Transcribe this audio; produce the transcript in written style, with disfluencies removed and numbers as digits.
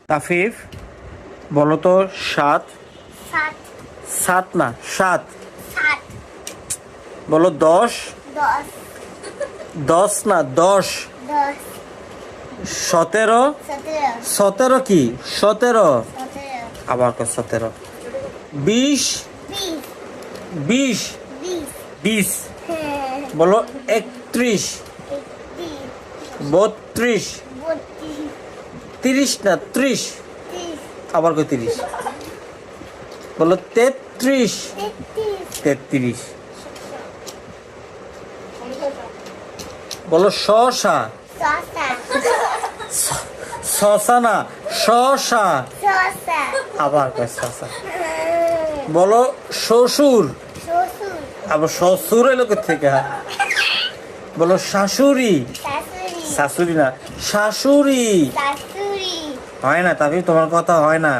তাফিফ বলো তো 7 7 না 7 বলো 10 10 না 10 17 17 কি 17 আবার 17 20 20 20 বলো 31 32 30 না 30 আবার 30 বলো 33 33 বলো শশা শশা না শশা আবার শশা বলো শ্বশুর আবার শ্বশুর এলো থেকে বলো শাশুড়ি শাশুড়ি না শাশুড়ি হয় না তবে তোমার কথা হয় না।